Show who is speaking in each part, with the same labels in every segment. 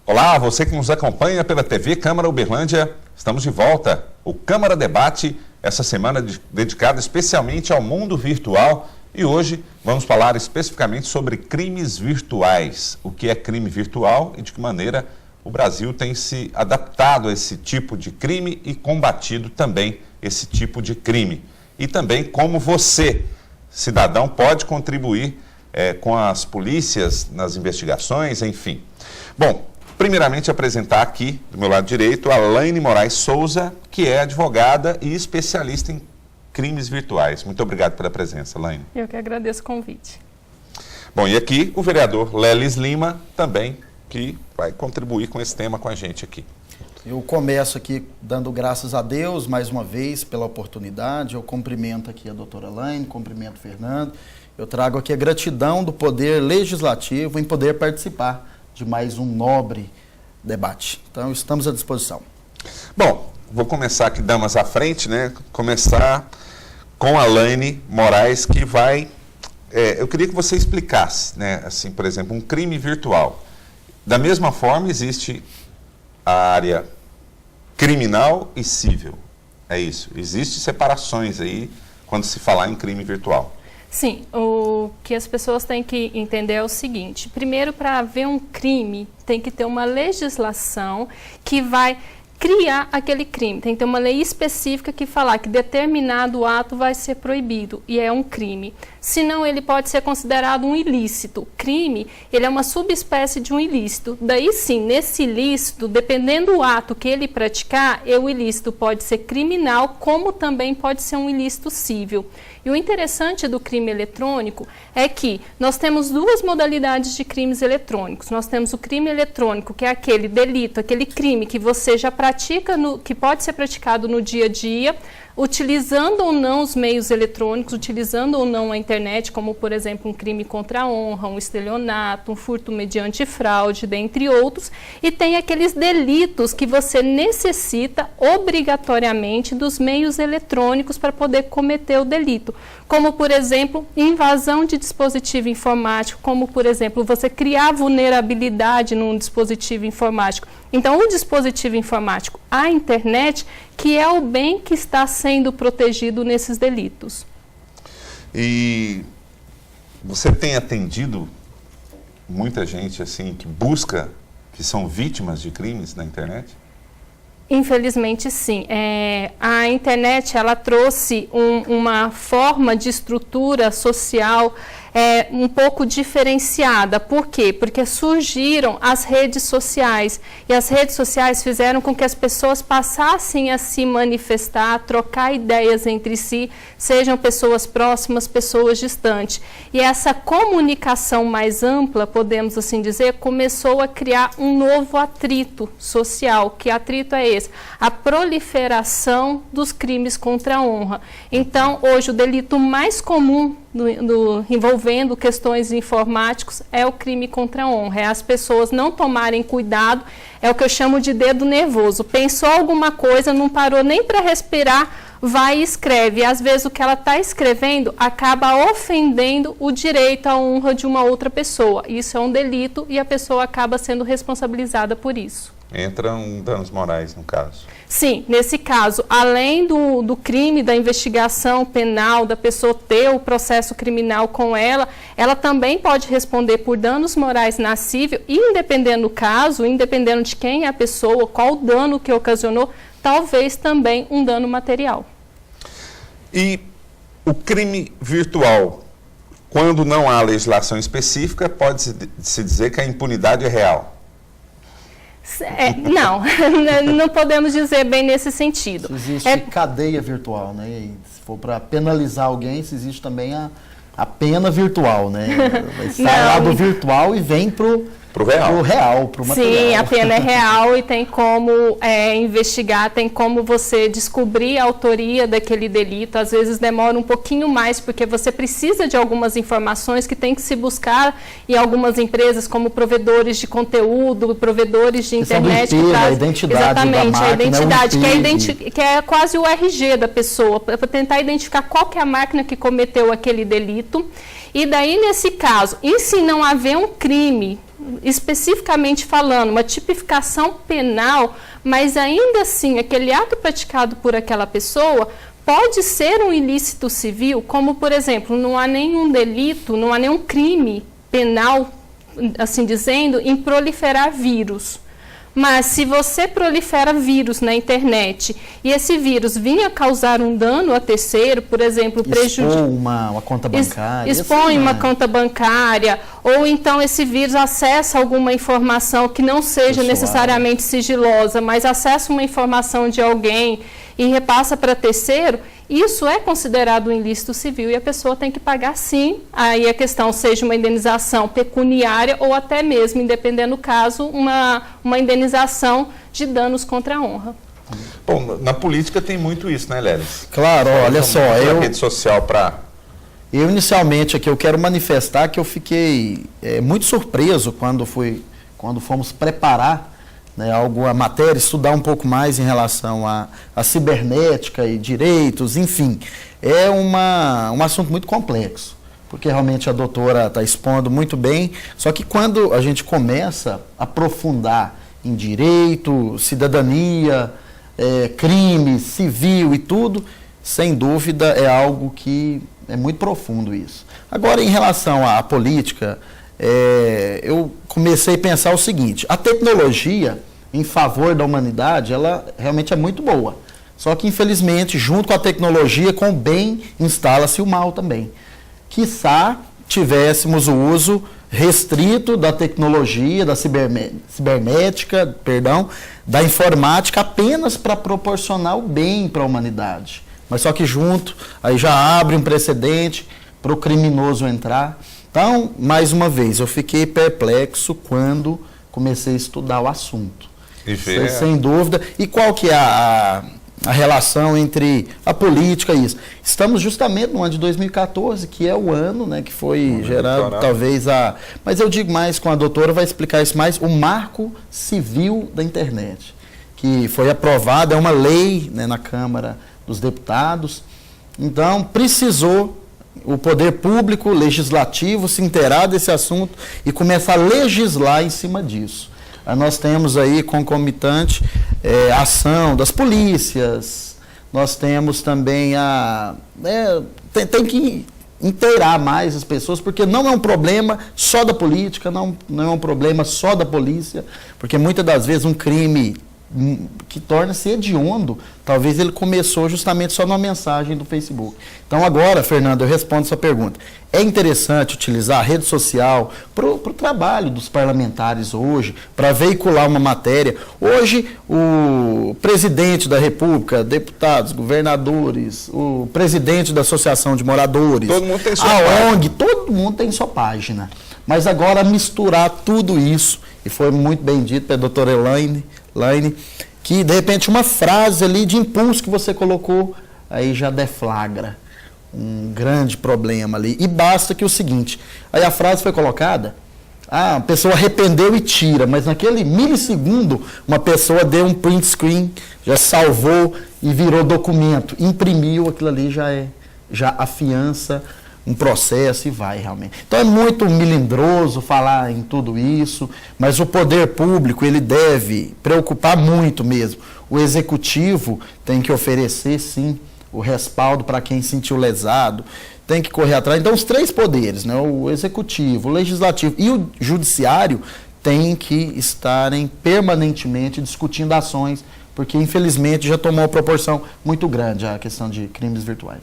Speaker 1: Olá, você que nos acompanha pela TV Câmara Uberlândia, estamos de volta. O Câmara Debate, essa semana dedicada especialmente ao mundo virtual, e hoje vamos falar especificamente sobre crimes virtuais. O que é crime virtual e de que maneira o Brasil tem se adaptado a esse tipo de crime e combatido também esse tipo de crime. E também como você, cidadão, pode contribuir com as polícias nas investigações, enfim. Bom, primeiramente apresentar aqui, do meu lado direito, a Laine Moraes Souza, que é advogada e especialista em crimes virtuais. Muito obrigado pela presença, Laine.
Speaker 2: Eu que agradeço o convite.
Speaker 1: Bom, e aqui o vereador Lelis Lima, também, que vai contribuir com esse tema com a gente aqui.
Speaker 3: Eu começo aqui dando graças a Deus, mais uma vez, pela oportunidade. Eu cumprimento aqui a doutora Laine, cumprimento o Fernando. Eu trago aqui a gratidão do Poder Legislativo em poder participar de mais um nobre debate. Então, estamos à disposição.
Speaker 1: Bom, vou começar aqui, damas à frente, né? Começar com a Laine Moraes, que vai... eu queria que você explicasse, né? Assim, por exemplo, um crime virtual. Da mesma forma, existe a área criminal e civil. É isso. Existem separações aí quando se falar em crime virtual.
Speaker 2: Sim, o que as pessoas têm que entender é o seguinte. Primeiro, para haver um crime, tem que ter uma legislação que vai criar aquele crime. Tem que ter uma lei específica que falar que determinado ato vai ser proibido e é um crime. Senão, ele pode ser considerado um ilícito. Crime, ele é uma subespécie de um ilícito. Daí sim, nesse ilícito, dependendo do ato que ele praticar, o ilícito pode ser criminal, como também pode ser um ilícito civil. E o interessante do crime eletrônico é que nós temos duas modalidades de crimes eletrônicos. Nós temos o crime eletrônico, que é aquele delito, aquele crime que você já pratica, que pode ser praticado no dia a dia, utilizando ou não os meios eletrônicos, utilizando ou não a internet, como, por exemplo, um crime contra a honra, um estelionato, um furto mediante fraude, dentre outros. E tem aqueles delitos que você necessita obrigatoriamente dos meios eletrônicos para poder cometer o delito, como, por exemplo, invasão de dispositivo informático, como, por exemplo, você criar vulnerabilidade num dispositivo informático. Então, o dispositivo informático, a internet, que é o bem que está sendo protegido nesses delitos.
Speaker 1: E você tem atendido muita gente assim que busca, que são vítimas de crimes na internet?
Speaker 2: Infelizmente, sim. A internet, ela trouxe uma forma de estrutura social um pouco diferenciada. Por quê? Porque surgiram as redes sociais, e as redes sociais fizeram com que as pessoas passassem a se manifestar, a trocar ideias entre si, sejam pessoas próximas, pessoas distantes. E essa comunicação mais ampla, podemos assim dizer, começou a criar um novo atrito social. Que atrito é esse? A proliferação dos crimes contra a honra. Então, hoje, o delito mais comum envolvendo questões informáticas é o crime contra a honra. É as pessoas não tomarem cuidado, é o que eu chamo de dedo nervoso. Pensou alguma coisa, não parou nem para respirar, vai e escreve. E às vezes o que ela está escrevendo acaba ofendendo o direito à honra de uma outra pessoa. Isso é um delito e a pessoa acaba sendo responsabilizada por isso.
Speaker 1: Entram danos morais, no caso.
Speaker 2: Sim, nesse caso, além do crime, da investigação penal, da pessoa ter o processo criminal com ela também pode responder por danos morais na civil, e independendo do caso, independendo de quem é a pessoa, qual o dano que ocasionou, talvez também um dano material.
Speaker 1: E o crime virtual, quando não há legislação específica, pode-se dizer que a impunidade é real?
Speaker 2: Não podemos dizer bem nesse sentido.
Speaker 3: Se existe cadeia virtual, né? E se for para penalizar alguém, se existe também a pena virtual, né? Sai lá do virtual e vem pro real, pro material.
Speaker 2: Sim, a pena é real e tem como investigar, tem como você descobrir a autoria daquele delito. Às vezes demora um pouquinho mais, porque você precisa de algumas informações que tem que se buscar em algumas empresas, como provedores de conteúdo, provedores de internet.
Speaker 3: A identidade
Speaker 2: exatamente,
Speaker 3: da máquina,
Speaker 2: a identidade, que é quase o RG da pessoa, para tentar identificar qual que é a máquina que cometeu aquele delito. E daí, nesse caso, e se não haver um crime especificamente falando, uma tipificação penal, mas ainda assim aquele ato praticado por aquela pessoa pode ser um ilícito civil, como, por exemplo, não há nenhum delito, não há nenhum crime penal, assim dizendo, em proliferar vírus. Mas se você prolifera vírus na internet e esse vírus vinha causar um dano a terceiro, por exemplo,
Speaker 3: expõe uma conta bancária.
Speaker 2: Expõe uma conta bancária, ou então esse vírus acessa alguma informação que não seja necessariamente sigilosa, mas acessa uma informação de alguém e repassa para terceiro, isso é considerado um ilícito civil e a pessoa tem que pagar sim, aí a questão seja uma indenização pecuniária ou até mesmo, dependendo do caso, uma indenização de danos contra a honra.
Speaker 1: Bom, na política tem muito isso, né, Lelis?
Speaker 3: Claro, olha só,
Speaker 1: eu... rede social para...
Speaker 3: Eu inicialmente aqui eu quero manifestar que eu fiquei muito surpreso quando fomos preparar a matéria, estudar um pouco mais em relação à cibernética e direitos, enfim. É um assunto muito complexo, porque realmente a doutora está expondo muito bem, só que quando a gente começa a aprofundar em direito, cidadania, crime, civil e tudo, sem dúvida é algo que é muito profundo isso. Agora, em relação à política, eu comecei a pensar o seguinte: a tecnologia em favor da humanidade, ela realmente é muito boa. Só que, infelizmente, junto com a tecnologia, com o bem, instala-se o mal também. Quiçá tivéssemos o uso restrito da tecnologia, da cibernética, da informática, apenas para proporcionar o bem para a humanidade. Mas só que junto, aí já abre um precedente para o criminoso entrar. Então, mais uma vez, eu fiquei perplexo quando comecei a estudar o assunto. Sem dúvida. E qual que é a relação entre a política e isso? Estamos justamente no ano de 2014, que é o ano, que foi gerado, talvez, Mas eu digo mais, com a doutora vai explicar isso mais, o Marco Civil da Internet, que foi aprovado, é uma lei na Câmara dos Deputados. Então, precisou o poder público, legislativo, se inteirar desse assunto e começar a legislar em cima disso. Nós temos aí concomitante a ação das polícias, nós temos também tem que inteirar mais as pessoas, porque não é um problema só da política, não é um problema só da polícia, porque muitas das vezes um crime que torna-se hediondo, talvez ele começou justamente só numa mensagem do Facebook. Então agora, Fernando, eu respondo essa pergunta. É interessante utilizar a rede social para o trabalho dos parlamentares hoje, para veicular uma matéria. Hoje, o presidente da República, deputados, governadores, o presidente da Associação de Moradores,
Speaker 1: todo mundo tem sua
Speaker 3: a ONG, todo mundo tem sua página. Mas agora misturar tudo isso, e foi muito bem dito pela doutora Elaine, que de repente uma frase ali de impulso que você colocou, aí já deflagra um grande problema ali. E basta que o seguinte, aí a frase foi colocada, a pessoa arrependeu e tira, mas naquele milissegundo uma pessoa deu um print screen, já salvou e virou documento, imprimiu, aquilo ali já afiança um processo e vai realmente. Então é muito melindroso falar em tudo isso, mas o poder público ele deve preocupar muito mesmo. O executivo tem que oferecer sim o respaldo para quem sentiu lesado, tem que correr atrás. Então os três poderes, o executivo, o legislativo e o judiciário têm que estarem permanentemente discutindo ações, porque infelizmente já tomou uma proporção muito grande a questão de crimes virtuais.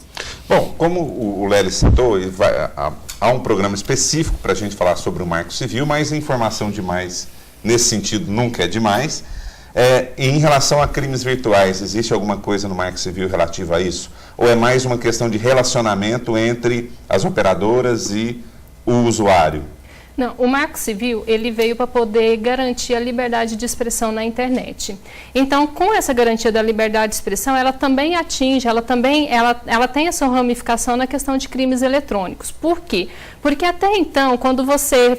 Speaker 1: Bom, como o Lelis citou, há um programa específico para a gente falar sobre o Marco Civil, mas informação demais nesse sentido nunca é demais. Em relação a crimes virtuais, existe alguma coisa no Marco Civil relativa a isso? Ou é mais uma questão de relacionamento entre as operadoras e o usuário?
Speaker 2: Não, o Marco Civil, ele veio para poder garantir a liberdade de expressão na internet. Então, com essa garantia da liberdade de expressão, ela também atinge, ela tem essa ramificação na questão de crimes eletrônicos. Por quê? Porque até então, quando você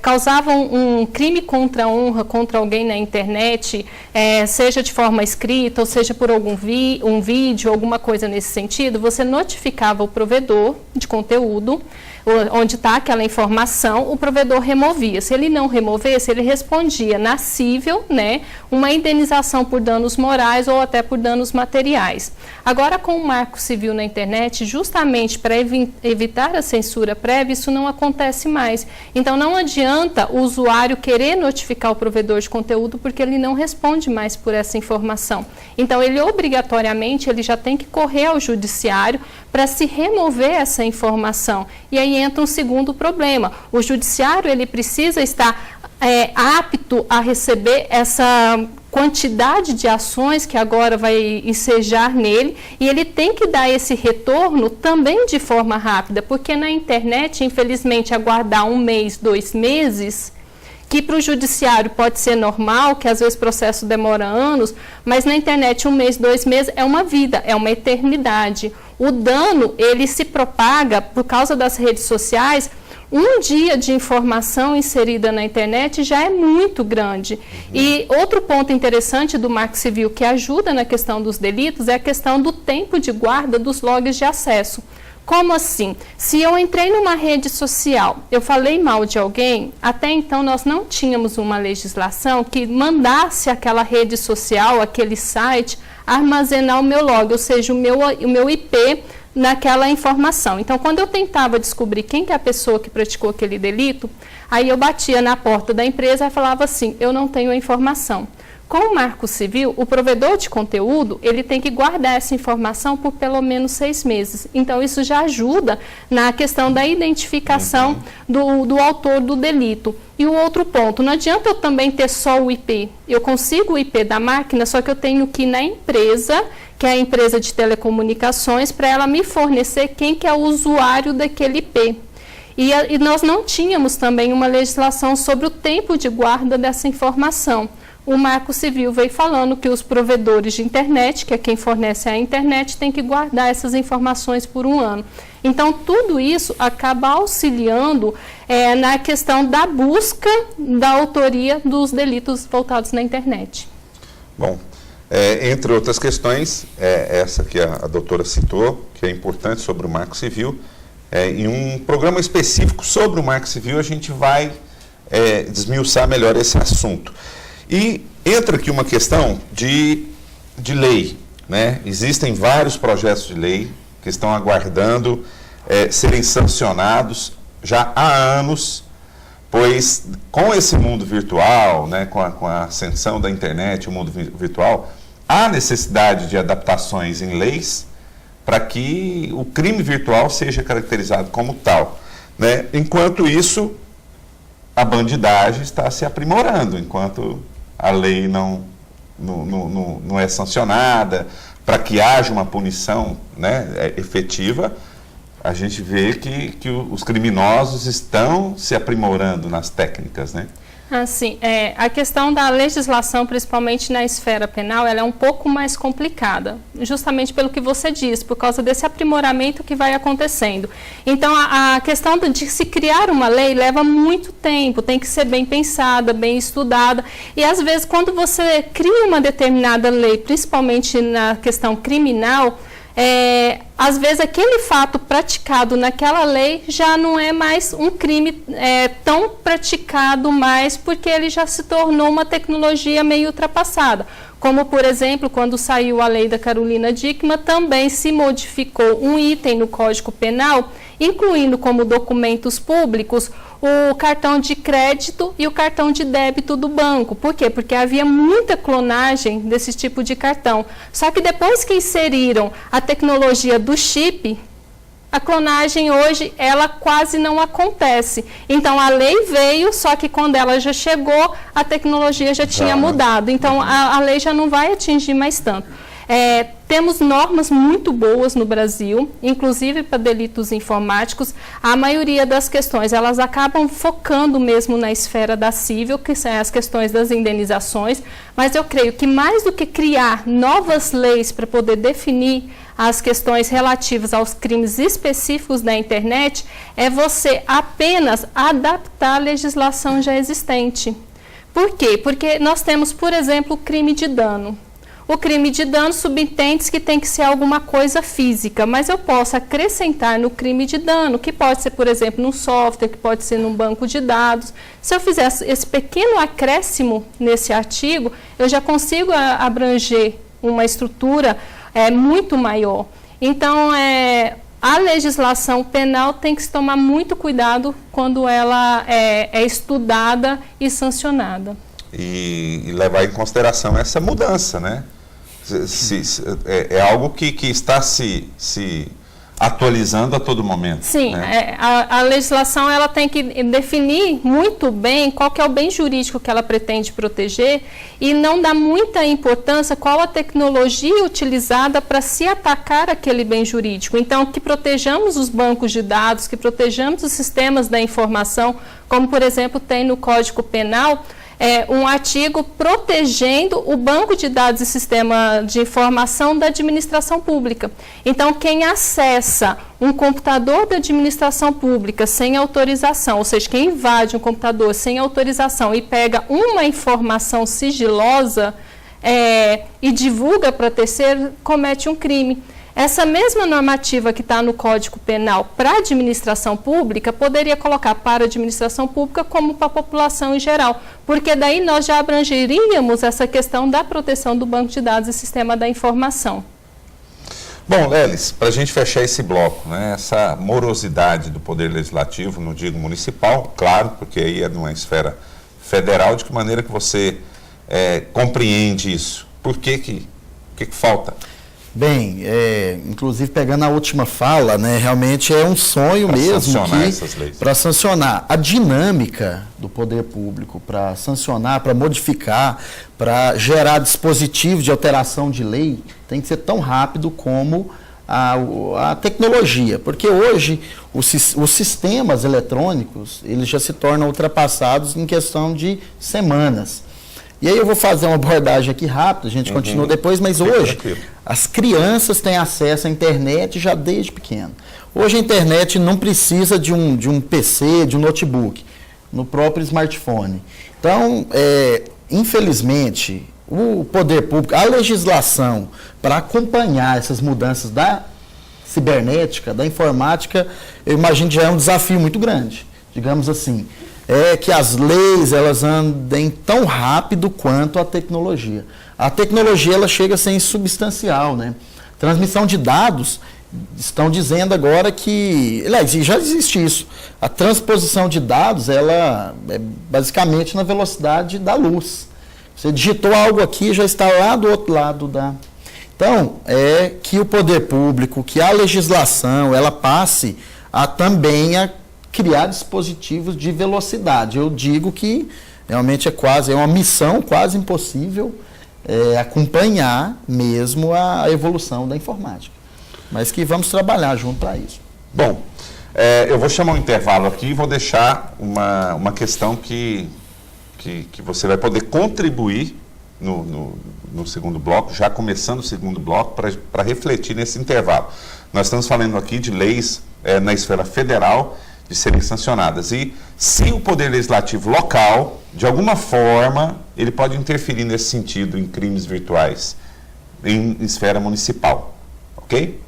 Speaker 2: causava um crime contra a honra, contra alguém na internet, seja de forma escrita, ou seja por um vídeo, alguma coisa nesse sentido, você notificava o provedor de conteúdo, onde está aquela informação, o provedor removia. Se ele não removesse, ele respondia na cível, né, uma indenização por danos morais ou até por danos materiais. Agora, com o Marco Civil na internet, justamente para evitar a censura prévia, isso não acontece mais. Então, não adianta o usuário querer notificar o provedor de conteúdo porque ele não responde mais por essa informação. Então, ele obrigatoriamente ele já tem que correr ao judiciário para se remover essa informação. E aí entra um segundo problema. O judiciário ele precisa estar apto a receber essa quantidade de ações que agora vai ensejar nele, e ele tem que dar esse retorno também de forma rápida, porque na internet, infelizmente, aguardar 1 mês, 2 meses, que para o judiciário pode ser normal, que às vezes o processo demora anos, mas na internet 1 mês, 2 meses é uma vida, é uma eternidade. O dano, ele se propaga por causa das redes sociais. 1 dia de informação inserida na internet já é muito grande. E outro ponto interessante do Marco Civil que ajuda na questão dos delitos é a questão do tempo de guarda dos logs de acesso. Como assim? Se eu entrei numa rede social, eu falei mal de alguém, até então nós não tínhamos uma legislação que mandasse aquela rede social, aquele site, armazenar o meu log, ou seja, o meu IP naquela informação. Então, quando eu tentava descobrir quem que é a pessoa que praticou aquele delito, aí eu batia na porta da empresa e falava assim, eu não tenho a informação. Com o Marco Civil, o provedor de conteúdo, ele tem que guardar essa informação por pelo menos 6 meses. Então, isso já ajuda na questão da identificação do autor do delito. E o outro ponto, não adianta eu também ter só o IP. Eu consigo o IP da máquina, só que eu tenho que ir na empresa, que é a empresa de telecomunicações, para ela me fornecer quem que é o usuário daquele IP. E nós não tínhamos também uma legislação sobre o tempo de guarda dessa informação. O Marco Civil veio falando que os provedores de internet, que é quem fornece a internet, tem que guardar essas informações por 1 ano. Então, tudo isso acaba auxiliando na questão da busca da autoria dos delitos voltados na internet.
Speaker 1: Bom, entre outras questões, essa que a doutora citou, que é importante sobre o Marco Civil, em um programa específico sobre o Marco Civil, a gente vai desmiuçar melhor esse assunto. E entra aqui uma questão de lei, né? Existem vários projetos de lei que estão aguardando serem sancionados já há anos, pois com esse mundo virtual, né, com a ascensão da internet, o mundo virtual, há necessidade de adaptações em leis para que o crime virtual seja caracterizado como tal, né? Enquanto isso, a bandidagem está se aprimorando, enquanto a lei não é sancionada, para que haja uma punição, né, efetiva, a gente vê que os criminosos estão se aprimorando nas técnicas, né?
Speaker 2: Assim, a questão da legislação, principalmente na esfera penal, ela é um pouco mais complicada, justamente pelo que você diz, por causa desse aprimoramento que vai acontecendo. Então, a questão de se criar uma lei leva muito tempo, tem que ser bem pensada, bem estudada, e às vezes quando você cria uma determinada lei, principalmente na questão criminal, às vezes aquele fato praticado naquela lei já não é mais um crime tão praticado mais, porque ele já se tornou uma tecnologia meio ultrapassada. Como, por exemplo, quando saiu a lei da Carolina Dickmann, também se modificou um item no Código Penal, incluindo como documentos públicos o cartão de crédito e o cartão de débito do banco. Por quê? Porque havia muita clonagem desse tipo de cartão. Só que depois que inseriram a tecnologia do chip, a clonagem hoje, ela quase não acontece. Então, a lei veio, só que quando ela já chegou, a tecnologia já tinha mudado. Então, a lei já não vai atingir mais tanto. Temos normas muito boas no Brasil, inclusive para delitos informáticos. A maioria das questões, elas acabam focando mesmo na esfera da cível, que são as questões das indenizações, mas eu creio que mais do que criar novas leis para poder definir as questões relativas aos crimes específicos da internet, é você apenas adaptar a legislação já existente. Por quê? Porque nós temos, por exemplo, o crime de dano. O crime de dano subentende que tem que ser alguma coisa física, mas eu posso acrescentar no crime de dano, que pode ser, por exemplo, num software, que pode ser num banco de dados. Se eu fizer esse pequeno acréscimo nesse artigo, eu já consigo abranger uma estrutura muito maior. Então, a legislação penal tem que se tomar muito cuidado quando ela é estudada e sancionada.
Speaker 1: E levar em consideração essa mudança, né? É algo que está se atualizando a todo momento.
Speaker 2: Sim,
Speaker 1: né?
Speaker 2: A legislação ela tem que definir muito bem qual que é o bem jurídico que ela pretende proteger e não dar muita importância qual a tecnologia utilizada para se atacar aquele bem jurídico. Então, que protejamos os bancos de dados, que protejamos os sistemas da informação, como, por exemplo, tem no Código Penal, um artigo protegendo o banco de dados e sistema de informação da administração pública. Então, quem acessa um computador da administração pública sem autorização, ou seja, quem invade um computador sem autorização e pega uma informação sigilosa e divulga para terceiro, comete um crime. Essa mesma normativa que está no Código Penal para a administração pública, poderia colocar para a administração pública como para a população em geral, porque daí nós já abrangeríamos essa questão da proteção do banco de dados e sistema da informação.
Speaker 1: Bom, Lelis, para a gente fechar esse bloco, né, essa morosidade do Poder Legislativo, não digo municipal, claro, porque aí é numa esfera federal, de que maneira que você compreende isso? Por que falta?
Speaker 3: Bem, inclusive pegando a última fala, né, realmente é um sonho mesmo para sancionar. A dinâmica do poder público para sancionar, para modificar, para gerar dispositivos de alteração de lei, tem que ser tão rápido como a tecnologia, porque hoje os sistemas eletrônicos eles já se tornam ultrapassados em questão de semanas. E aí eu vou fazer uma abordagem aqui rápida, a gente continua depois, mas hoje as crianças têm acesso à internet já desde pequeno. Hoje a internet não precisa de um PC, de um notebook, no próprio smartphone. Então, infelizmente, o poder público, a legislação para acompanhar essas mudanças da cibernética, da informática, eu imagino que já é um desafio muito grande, digamos assim. Que as leis elas andem tão rápido quanto a tecnologia. A tecnologia ela chega a ser insubstancial, né? Transmissão de dados, estão dizendo agora que, já existe isso. A transposição de dados ela é basicamente na velocidade da luz. Você digitou algo aqui, já está lá do outro lado da... Então, que o poder público, que a legislação, ela passe também a criar dispositivos de velocidade. Eu digo que realmente é uma missão quase impossível acompanhar mesmo a evolução da informática. Mas que vamos trabalhar junto para isso.
Speaker 1: Bom, eu vou chamar um intervalo aqui e vou deixar uma questão que você vai poder contribuir no segundo bloco, já começando o segundo bloco, para refletir nesse intervalo. Nós estamos falando aqui de leis na esfera federal de serem sancionadas. E se o Poder Legislativo local, de alguma forma, ele pode interferir nesse sentido em crimes virtuais, em esfera municipal. Ok?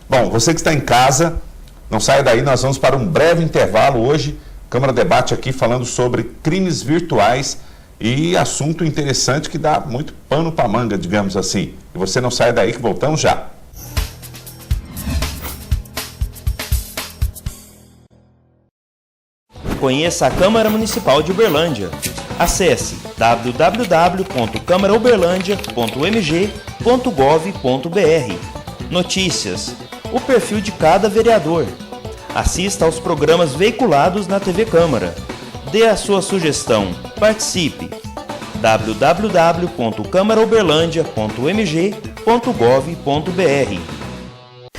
Speaker 1: Bom, você que está em casa, não saia daí, nós vamos para um breve intervalo hoje. Câmara Debate aqui falando sobre crimes virtuais e assunto interessante que dá muito pano para manga, digamos assim. E você não saia daí que voltamos já.
Speaker 4: Conheça a Câmara Municipal de Uberlândia. Acesse www.câmarauberlandia.mg.gov.br. Notícias. O perfil de cada vereador. Assista aos programas veiculados na TV Câmara. Dê a sua sugestão. Participe. www.câmarauberlandia.mg.gov.br.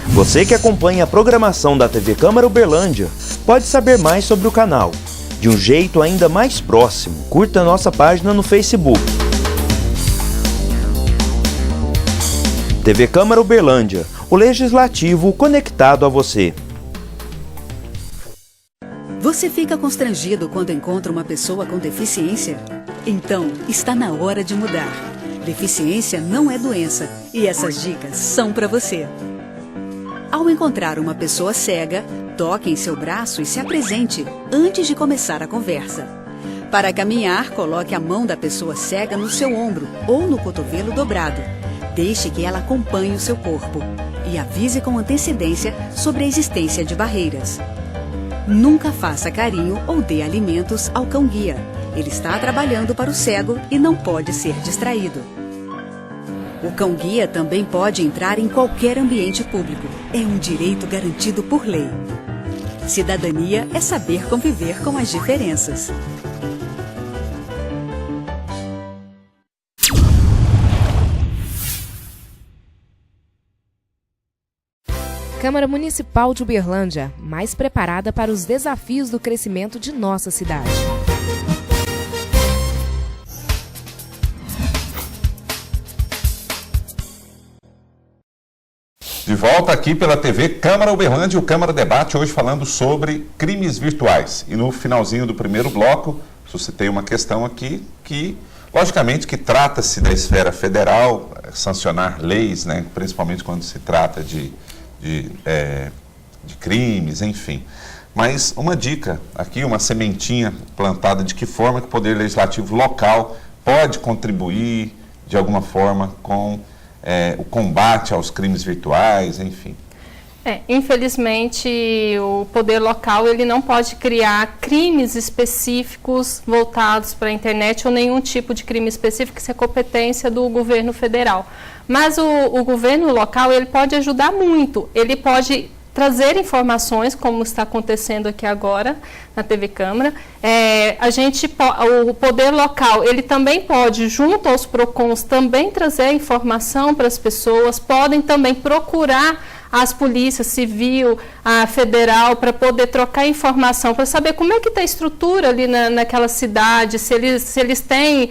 Speaker 4: Você que acompanha a programação da TV Câmara Uberlândia pode saber mais sobre o canal. De um jeito ainda mais próximo, curta nossa página no Facebook. TV Câmara Uberlândia, o legislativo conectado a você.
Speaker 5: Você fica constrangido quando encontra uma pessoa com deficiência? Então, está na hora de mudar. Deficiência não é doença e essas dicas são para você. Ao encontrar uma pessoa cega, toque em seu braço e se apresente antes de começar a conversa. Para caminhar, coloque a mão da pessoa cega no seu ombro ou no cotovelo dobrado. Deixe que ela acompanhe o seu corpo e avise com antecedência sobre a existência de barreiras. Nunca faça carinho ou dê alimentos ao cão-guia. Ele está trabalhando para o cego e não pode ser distraído. O cão-guia também pode entrar em qualquer ambiente público. É um direito garantido por lei. Cidadania é saber conviver com as diferenças.
Speaker 6: Câmara Municipal de Uberlândia, mais preparada para os desafios do crescimento de nossa cidade.
Speaker 1: De volta aqui pela TV Câmara Uberlândia, o Câmara Debate, hoje falando sobre crimes virtuais. E no finalzinho do primeiro bloco, suscitei uma questão aqui que, logicamente, que trata-se da esfera federal, sancionar leis, né, principalmente quando se trata de crimes, enfim. Mas uma dica aqui, uma sementinha plantada, de que forma que o Poder Legislativo local pode contribuir, de alguma forma, com o combate aos crimes virtuais, enfim.
Speaker 2: Infelizmente, o poder local ele não pode criar crimes específicos voltados para a internet ou nenhum tipo de crime específico, isso é competência do governo federal. Mas o governo local ele pode ajudar muito, ele pode trazer informações, como está acontecendo aqui agora na TV Câmara. O poder local, ele também pode, junto aos PROCONs, também trazer informação para as pessoas, podem também procurar as polícias civil, a federal, para poder trocar informação, para saber como é que está a estrutura ali naquela cidade, se eles têm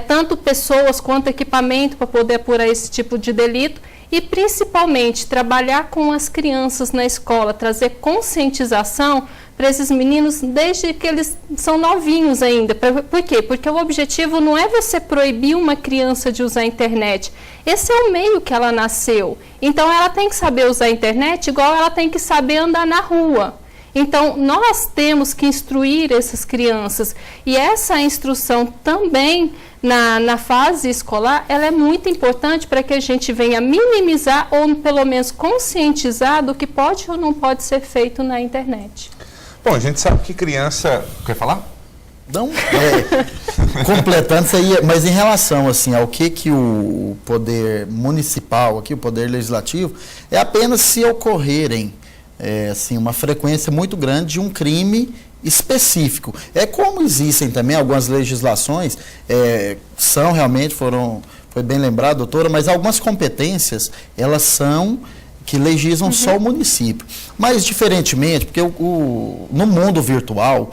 Speaker 2: tanto pessoas quanto equipamento para poder apurar esse tipo de delito. E, principalmente, trabalhar com as crianças na escola, trazer conscientização para esses meninos desde que eles são novinhos ainda. Por quê? Porque o objetivo não é você proibir uma criança de usar a internet. Esse é o meio que ela nasceu. Então, ela tem que saber usar a internet igual ela tem que saber andar na rua. Então, nós temos que instruir essas crianças. E essa instrução também, na fase escolar, ela é muito importante para que a gente venha minimizar ou, pelo menos, conscientizar do que pode ou não pode ser feito na internet.
Speaker 1: Bom, a gente sabe que criança... Quer falar?
Speaker 3: Não, completando isso aí, mas em relação assim, ao que o poder municipal, aqui, o poder legislativo, é apenas se ocorrerem assim, uma frequência muito grande de um crime específico. Como existem também algumas legislações, são realmente, foi bem lembrado, doutora, mas algumas competências, elas são que legislam só o município. Mas, diferentemente, porque no mundo virtual,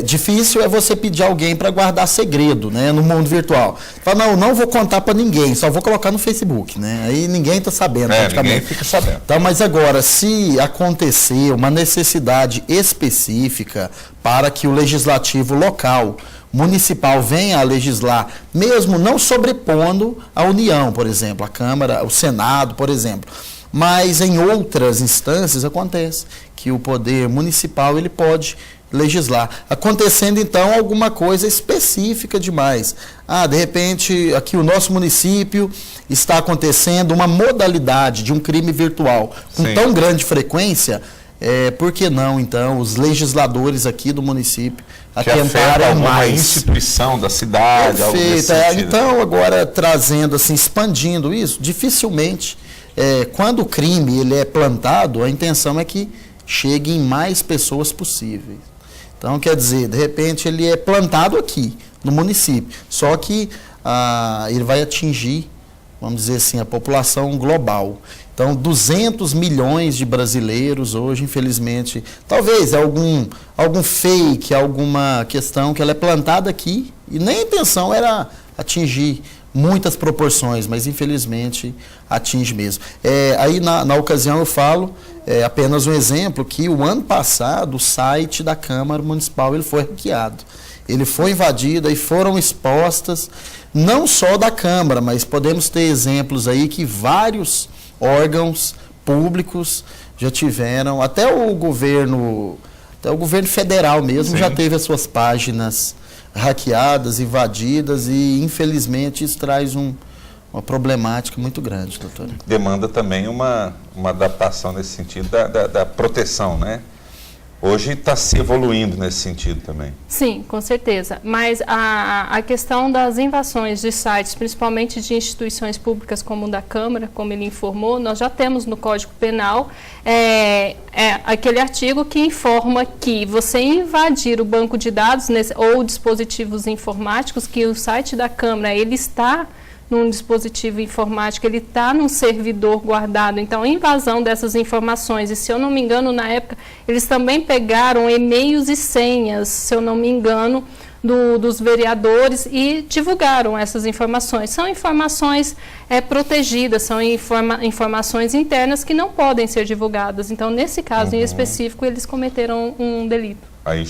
Speaker 3: difícil é você pedir alguém para guardar segredo, né, no mundo virtual. Fala, não vou contar para ninguém, só vou colocar no Facebook, né? Aí ninguém está sabendo, praticamente.
Speaker 1: Ninguém fica sabendo.
Speaker 3: Então, mas agora, se acontecer uma necessidade específica para que o legislativo local, municipal, venha a legislar, mesmo não sobrepondo a União, por exemplo, a Câmara, o Senado, por exemplo, mas em outras instâncias acontece que o poder municipal ele pode legislar. Acontecendo então alguma coisa específica demais. De repente aqui o nosso município está acontecendo uma modalidade de um crime virtual com tão grande frequência, por que não então os legisladores aqui do município atentarem mais?
Speaker 1: Instituição da cidade, algo desse sentido.
Speaker 3: Então agora trazendo assim, expandindo isso, dificilmente quando o crime ele é plantado, a intenção é que chegue em mais pessoas possíveis. Então, quer dizer, de repente ele é plantado aqui, no município, só que ele vai atingir, vamos dizer assim, a população global. Então, 200 milhões de brasileiros hoje, infelizmente, talvez algum fake, alguma questão que ela é plantada aqui, e nem a intenção era atingir muitas proporções, mas infelizmente atinge mesmo. Aí na ocasião eu falo apenas um exemplo, que o ano passado o site da Câmara Municipal ele foi hackeado. ele foi invadido e foram expostas, não só da Câmara, mas podemos ter exemplos aí que vários órgãos públicos já tiveram, até o governo federal mesmo já teve as suas páginas hackeadas, invadidas, e infelizmente isso traz uma problemática muito grande, doutora.
Speaker 1: Demanda também uma adaptação nesse sentido da proteção, né? Hoje está se evoluindo nesse sentido também.
Speaker 2: Sim, com certeza. Mas a questão das invasões de sites, principalmente de instituições públicas como o da Câmara, como ele informou, nós já temos no Código Penal aquele artigo que informa que você invadir o banco de dados ou dispositivos informáticos, que o site da Câmara ele está num dispositivo informático, ele está num servidor guardado. Então, a invasão dessas informações, e se eu não me engano, na época, eles também pegaram e-mails e senhas, se eu não me engano, dos vereadores e divulgaram essas informações. São informações protegidas, são informações internas que não podem ser divulgadas. Então, nesse caso em específico, eles cometeram um delito.
Speaker 1: Aí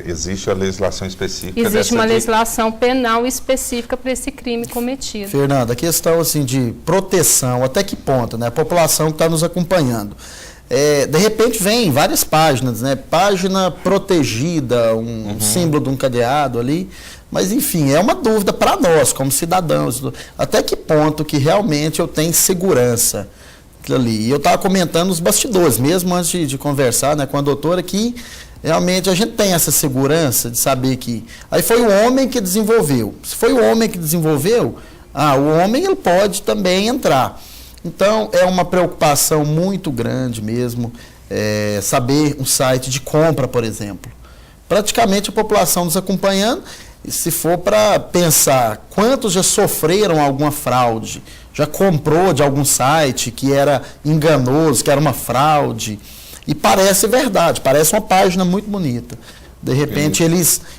Speaker 1: existe a legislação específica?
Speaker 2: Existe uma legislação penal específica para esse crime cometido.
Speaker 3: Fernanda, a questão assim, de proteção, até que ponto, né? A população que está nos acompanhando. De repente vem várias páginas, né? Página protegida, um símbolo de um cadeado ali, mas enfim, é uma dúvida para nós, como cidadãos, até que ponto que realmente eu tenho segurança ali. E eu estava comentando nos bastidores, mesmo antes de conversar, né, com a doutora, que realmente a gente tem essa segurança de saber que... Aí foi o homem que desenvolveu. Se foi o homem que desenvolveu, o homem ele pode também entrar. Então, é uma preocupação muito grande mesmo, saber um site de compra, por exemplo. Praticamente a população nos acompanhando, se for para pensar quantos já sofreram alguma fraude, já comprou de algum site que era enganoso, que era uma fraude, e parece verdade, parece uma página muito bonita. De repente,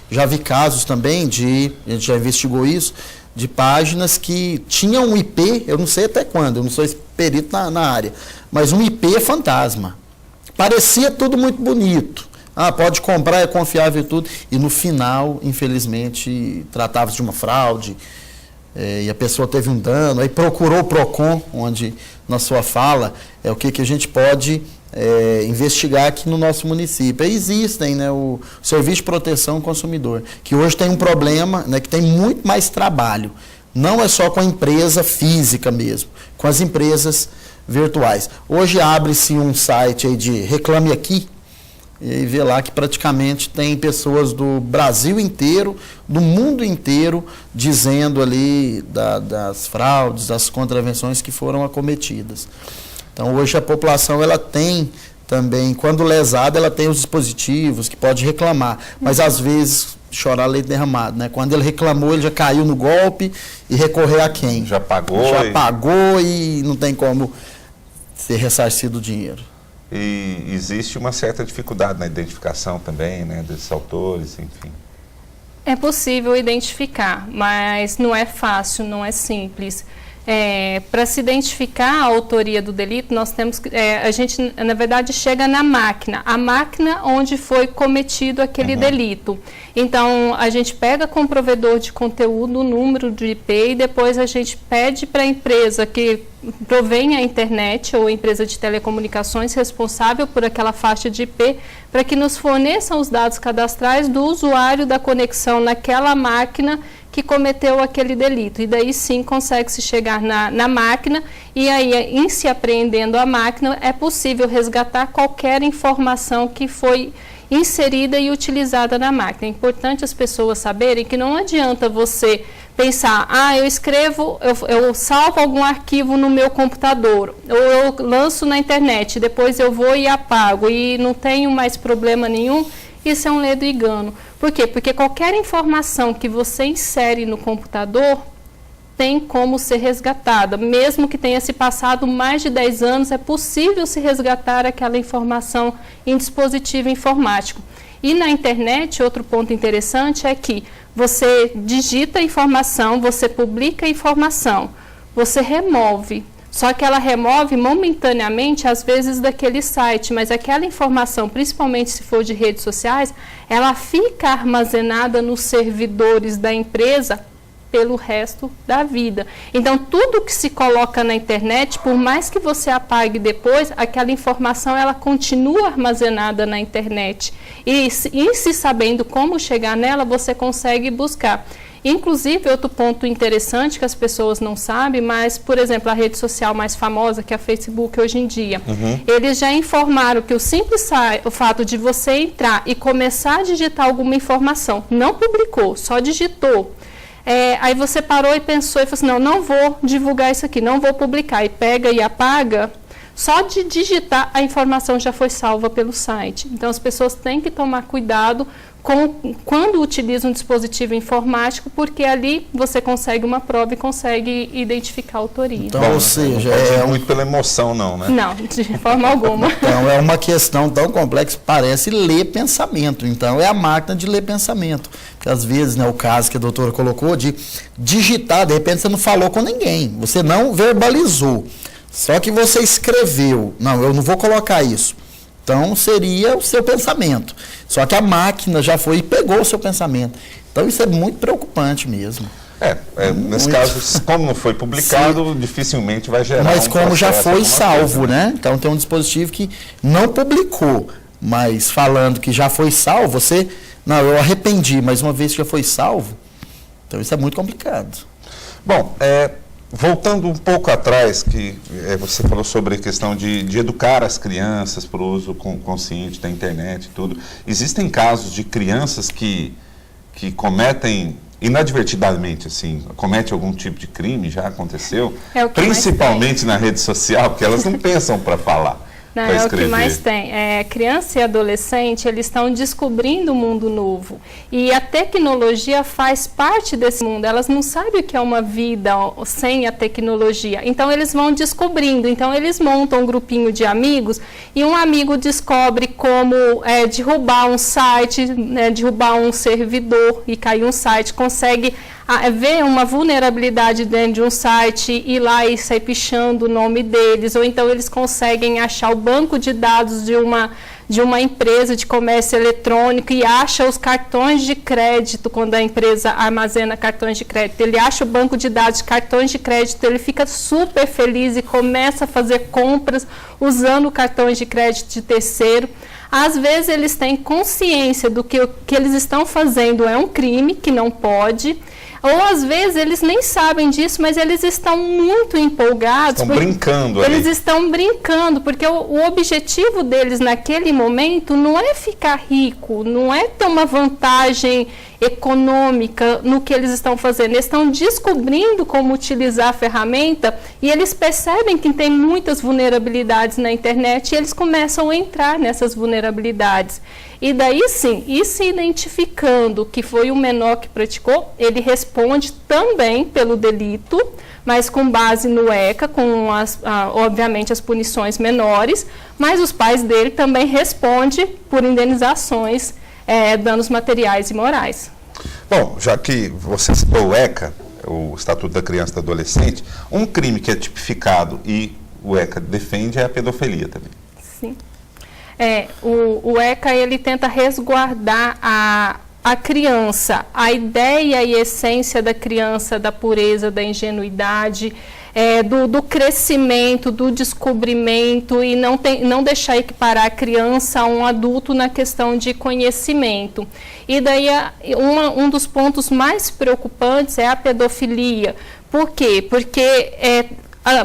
Speaker 3: já vi casos também, a gente já investigou isso, de páginas que tinham um IP, eu não sei até quando, eu não sou perito na área, mas um IP fantasma. Parecia tudo muito bonito. Pode comprar, é confiável e tudo. E no final, infelizmente, tratava-se de uma fraude, e a pessoa teve um dano, aí procurou o PROCON, onde na sua fala é o que a gente pode investigar aqui no nosso município. Aí existem, né, o Serviço de Proteção ao Consumidor, que hoje tem um problema, né, que tem muito mais trabalho. Não é só com a empresa física mesmo, com as empresas virtuais. Hoje abre-se um site aí de Reclame Aqui, e aí vê lá que praticamente tem pessoas do Brasil inteiro, do mundo inteiro, dizendo ali das fraudes, das contravenções que foram acometidas. Então, hoje a população, ela tem também, quando lesada, ela tem os dispositivos que pode reclamar, mas às vezes chorar leite derramado, né? Quando ele reclamou, ele já caiu no golpe e recorrer a quem?
Speaker 1: Já pagou.
Speaker 3: Já pagou e não tem como ser ressarcido o dinheiro.
Speaker 1: E existe uma certa dificuldade na identificação também, né, desses autores, enfim.
Speaker 2: É possível identificar, mas não é fácil, não é simples. Para se identificar a autoria do delito, nós temos que, a gente, na verdade, chega na máquina, a máquina onde foi cometido aquele delito. Então, a gente pega com o provedor de conteúdo o número de IP e depois a gente pede para a empresa que provém a internet ou a empresa de telecomunicações responsável por aquela faixa de IP para que nos forneçam os dados cadastrais do usuário da conexão naquela máquina que cometeu aquele delito. E daí sim consegue-se chegar na máquina e aí, em se apreendendo a máquina, é possível resgatar qualquer informação que foi inserida e utilizada na máquina. É importante as pessoas saberem que não adianta você pensar, eu salvo algum arquivo no meu computador, ou eu lanço na internet, depois eu vou e apago e não tenho mais problema nenhum. Isso é um ledo engano. Por quê? Porque qualquer informação que você insere no computador tem como ser resgatada. Mesmo que tenha se passado mais de 10 anos, é possível se resgatar aquela informação em dispositivo informático. E na internet, outro ponto interessante é que você digita a informação, você publica a informação, você remove. Só que ela remove momentaneamente, às vezes, daquele site, mas aquela informação, principalmente se for de redes sociais, ela fica armazenada nos servidores da empresa pelo resto da vida. Então, tudo que se coloca na internet, por mais que você apague depois, aquela informação ela continua armazenada na internet. E em se sabendo como chegar nela, você consegue buscar. Inclusive, outro ponto interessante que as pessoas não sabem, mas, por exemplo, a rede social mais famosa, que é a Facebook hoje em dia, eles já informaram que o fato de você entrar e começar a digitar alguma informação, não publicou, só digitou, aí você parou e pensou e falou assim, não vou divulgar isso aqui, não vou publicar, e pega e apaga, só de digitar a informação já foi salva pelo site. Então, as pessoas têm que tomar cuidado quando utiliza um dispositivo informático, porque ali você consegue uma prova e consegue identificar a autoria.
Speaker 3: Então, ou seja,
Speaker 1: não muito pela emoção, não, né?
Speaker 2: Não, de forma alguma.
Speaker 3: Então, é uma questão tão complexa que parece ler pensamento. Então, é a máquina de ler pensamento. Porque, às vezes, né, o caso que a doutora colocou de digitar, de repente você não falou com ninguém, você não verbalizou. Só que você escreveu, não, eu não vou colocar isso. Então, seria o seu pensamento. Só que a máquina já foi e pegou o seu pensamento. Então, isso é muito preocupante mesmo.
Speaker 1: Nesse caso, como não foi publicado, dificilmente vai gerar
Speaker 3: Mas como já foi salvo, né? Então, tem um dispositivo que não publicou, mas falando que já foi salvo, você... Não, eu arrependi, mas uma vez que já foi salvo, então isso é muito complicado.
Speaker 1: Bom, voltando um pouco atrás, que você falou sobre a questão de educar as crianças para o uso consciente da internet e tudo. Existem casos de crianças que cometem inadvertidamente, assim, cometem algum tipo de crime, já aconteceu? Principalmente na rede social, porque elas não pensam para falar.
Speaker 2: Não, é o que mais tem. Criança e adolescente, eles estão descobrindo um mundo novo. E a tecnologia faz parte desse mundo. Elas não sabem o que é uma vida sem a tecnologia. Então, eles vão descobrindo. Então, eles montam um grupinho de amigos e um amigo descobre como derrubar um site, derrubar um servidor e cair um site, consegue ver uma vulnerabilidade dentro de um site, ir lá e sair pichando o nome deles, ou então eles conseguem achar o banco de dados de uma empresa de comércio eletrônico e acha os cartões de crédito, quando a empresa armazena cartões de crédito, ele acha o banco de dados de cartões de crédito, ele fica super feliz e começa a fazer compras usando cartões de crédito de terceiro. Às vezes eles têm consciência do que o que eles estão fazendo é um crime, que não pode, ou às vezes eles nem sabem disso, mas eles estão muito empolgados.
Speaker 1: Estão brincando.
Speaker 2: Eles estão brincando, porque o objetivo deles naquele momento não é ficar rico, não é ter uma vantagem econômica no que eles estão fazendo. Eles estão descobrindo como utilizar a ferramenta e eles percebem que tem muitas vulnerabilidades na internet e eles começam a entrar nessas vulnerabilidades. E daí sim, e se identificando que foi o menor que praticou, ele responde também pelo delito, mas com base no ECA, com obviamente as punições menores, mas os pais dele também respondem por indenizações, danos materiais e morais.
Speaker 1: Bom, já que você citou o ECA, o Estatuto da Criança e do Adolescente, um crime que é tipificado e o ECA defende é a pedofilia também.
Speaker 2: Sim. O ECA, ele tenta resguardar a criança, a ideia e essência da criança, da pureza, da ingenuidade, do crescimento, do descobrimento e não deixar equiparar a criança a um adulto na questão de conhecimento. E daí um dos pontos mais preocupantes é a pedofilia. Por quê? Porque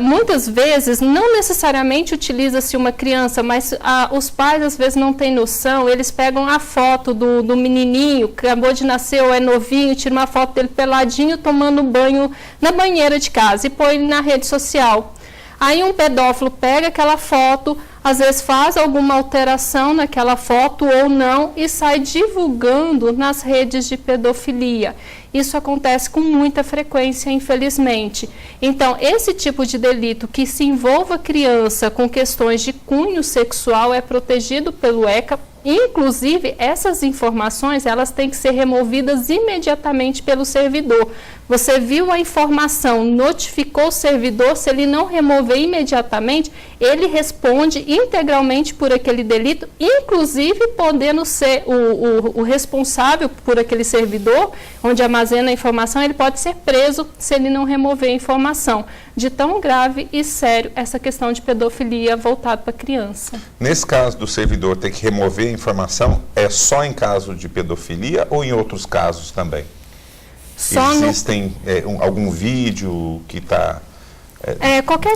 Speaker 2: muitas vezes, não necessariamente utiliza-se uma criança, mas os pais às vezes não têm noção, eles pegam a foto do menininho, que acabou de nascer ou é novinho, tira uma foto dele peladinho, tomando banho na banheira de casa e põe na rede social. Aí um pedófilo pega aquela foto, às vezes faz alguma alteração naquela foto ou não e sai divulgando nas redes de pedofilia. Isso acontece com muita frequência, infelizmente. Então, esse tipo de delito que se envolva criança com questões de cunho sexual é protegido pelo ECA. Inclusive, essas informações elas têm que ser removidas imediatamente pelo servidor, Você viu a informação, notificou o servidor, se ele não remover imediatamente, ele responde integralmente por aquele delito, inclusive podendo ser o responsável por aquele servidor, onde armazena a informação, ele pode ser preso se ele não remover a informação. De tão grave e sério essa questão de pedofilia voltada para a criança.
Speaker 1: Nesse caso do servidor ter que remover a informação, é só em caso de pedofilia ou em outros casos também? Existem algum vídeo que está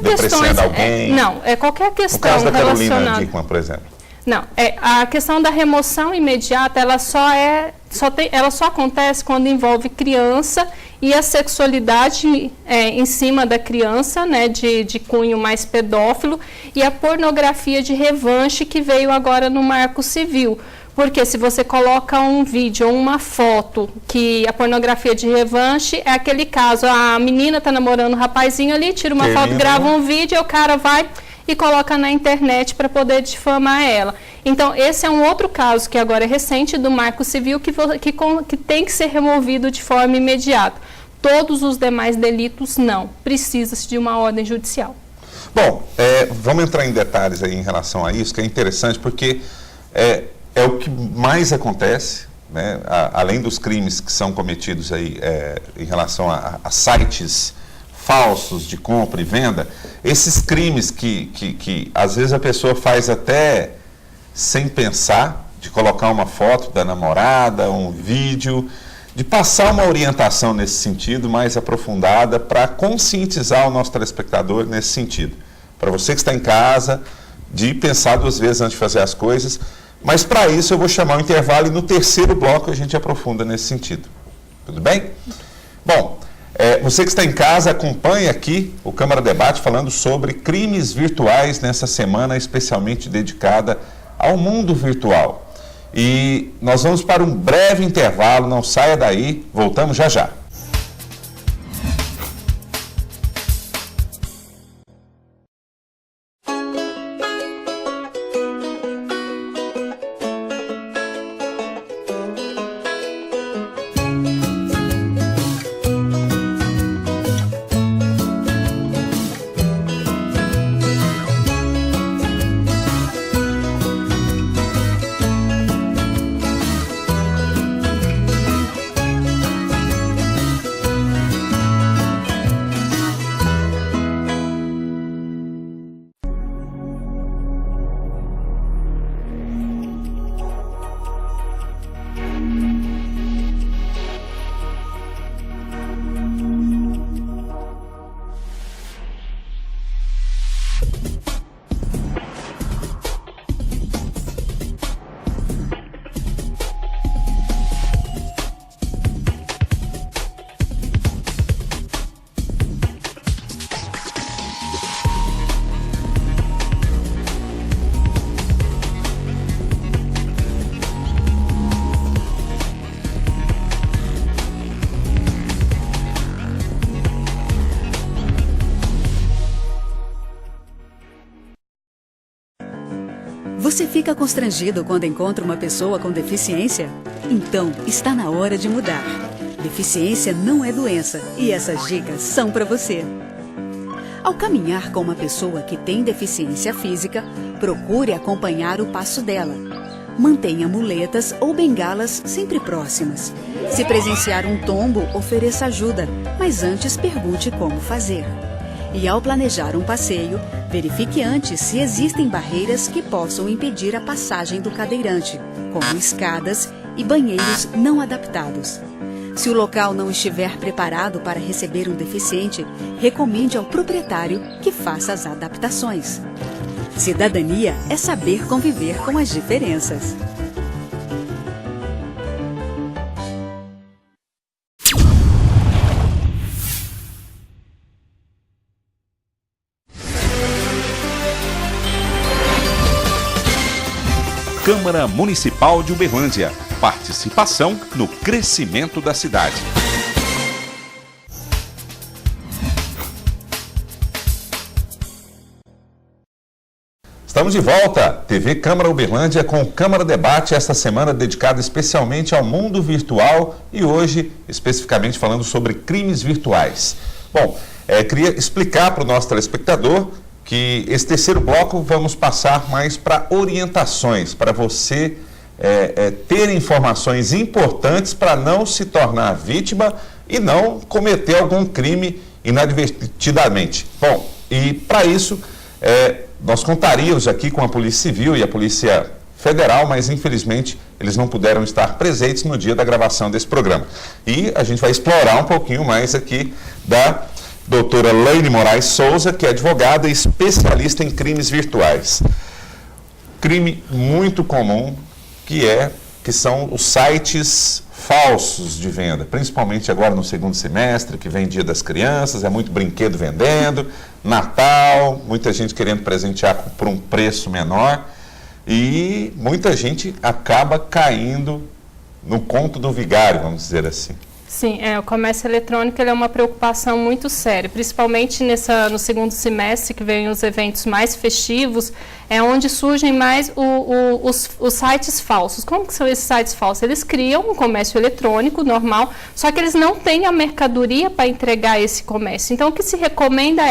Speaker 1: depreciando alguém?
Speaker 2: Qualquer questão
Speaker 1: no caso da Carolina
Speaker 2: relacionada...
Speaker 1: Dickmann, por exemplo.
Speaker 2: Não, a questão da remoção imediata, ela só acontece quando envolve criança e a sexualidade em cima da criança, né, de cunho mais pedófilo, e a pornografia de revanche que veio agora no Marco Civil. Porque se você coloca um vídeo ou uma foto, que a pornografia de revanche é aquele caso, a menina está namorando um rapazinho ali, tira uma foto, grava um vídeo, e o cara vai e coloca na internet para poder difamar ela. Então, esse é um outro caso que agora é recente do Marco Civil que tem que ser removido de forma imediata. Todos os demais delitos, não. Precisa-se de uma ordem judicial.
Speaker 1: Bom, vamos entrar em detalhes aí em relação a isso, que é interessante, porque é o que mais acontece, né? Além dos crimes que são cometidos aí em relação a sites falsos de compra e venda, esses crimes que às vezes a pessoa faz até sem pensar, de colocar uma foto da namorada, um vídeo, de passar uma orientação nesse sentido mais aprofundada para conscientizar o nosso telespectador nesse sentido. Para você que está em casa, de pensar 2 vezes antes de fazer as coisas, mas para isso eu vou chamar o intervalo e no terceiro bloco a gente aprofunda nesse sentido. Tudo bem? Bom, você que está em casa, acompanhe aqui o Câmara Debate falando sobre crimes virtuais nessa semana especialmente dedicada ao mundo virtual. E nós vamos para um breve intervalo, não saia daí, voltamos já já.
Speaker 5: Você fica constrangido quando encontra uma pessoa com deficiência? Então, está na hora de mudar. Deficiência não é doença e essas dicas são para você. Ao caminhar com uma pessoa que tem deficiência física, procure acompanhar o passo dela. Mantenha muletas ou bengalas sempre próximas. Se presenciar um tombo, ofereça ajuda, mas antes pergunte como fazer. E ao planejar um passeio, verifique antes se existem barreiras que possam impedir a passagem do cadeirante, como escadas e banheiros não adaptados. Se o local não estiver preparado para receber um deficiente, recomende ao proprietário que faça as adaptações. Cidadania é saber conviver com as diferenças.
Speaker 1: Câmara Municipal de Uberlândia. Participação no crescimento da cidade. Estamos de volta, TV Câmara Uberlândia com o Câmara Debate, esta semana dedicada especialmente ao mundo virtual e hoje especificamente falando sobre crimes virtuais. Bom, queria explicar para o nosso telespectador que esse terceiro bloco vamos passar mais para orientações, para você ter informações importantes para não se tornar vítima e não cometer algum crime inadvertidamente. Bom, e para isso nós contaríamos aqui com a Polícia Civil e a Polícia Federal, mas infelizmente eles não puderam estar presentes no dia da gravação desse programa. E a gente vai explorar um pouquinho mais aqui da doutora Laine Moraes Souza, que é advogada e especialista em crimes virtuais. Crime muito comum que são os sites falsos de venda, principalmente agora no segundo semestre, que vem Dia das Crianças, é muito brinquedo vendendo, Natal, muita gente querendo presentear por um preço menor e muita gente acaba caindo no conto do vigário, vamos dizer assim.
Speaker 2: Sim, o comércio eletrônico ele é uma preocupação muito séria, principalmente no segundo semestre, que vem os eventos mais festivos, é onde surgem mais os sites falsos. Como que são esses sites falsos? Eles criam um comércio eletrônico normal, só que eles não têm a mercadoria para entregar esse comércio. Então, o que se recomenda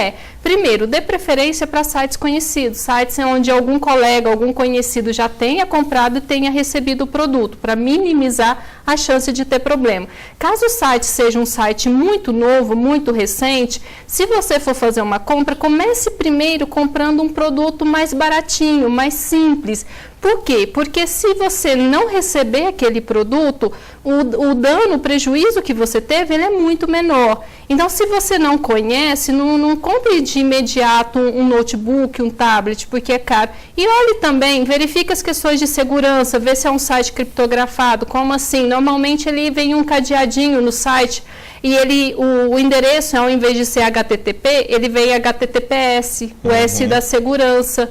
Speaker 2: primeiro, dê preferência para sites conhecidos, sites onde algum colega, algum conhecido já tenha comprado e tenha recebido o produto, para minimizar a chance de ter problema. Caso o site seja um site muito novo, muito recente, se você for fazer uma compra, comece primeiro comprando um produto mais baratinho, mais simples. Por quê? Porque se você não receber aquele produto, o dano, o prejuízo que você teve, ele é muito menor. Então, se você não conhece, não compre de imediato um notebook, um tablet, porque é caro. E olhe também, verifique as questões de segurança, vê se é um site criptografado. Como assim? Normalmente ele vem um cadeadinho no site e o endereço, ao invés de ser HTTP, ele vem HTTPS, o S da segurança.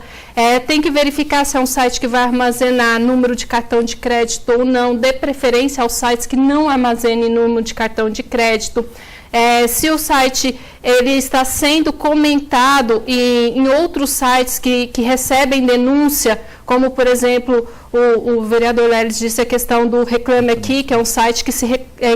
Speaker 2: Tem que verificar se é um site que vai armazenar número de cartão de crédito ou não. Dê preferência aos sites que não armazenem número de cartão de crédito. Se o site ele está sendo comentado em outros sites que recebem denúncia, como, por exemplo, o vereador Leles disse a questão do Reclame Aqui, que é um site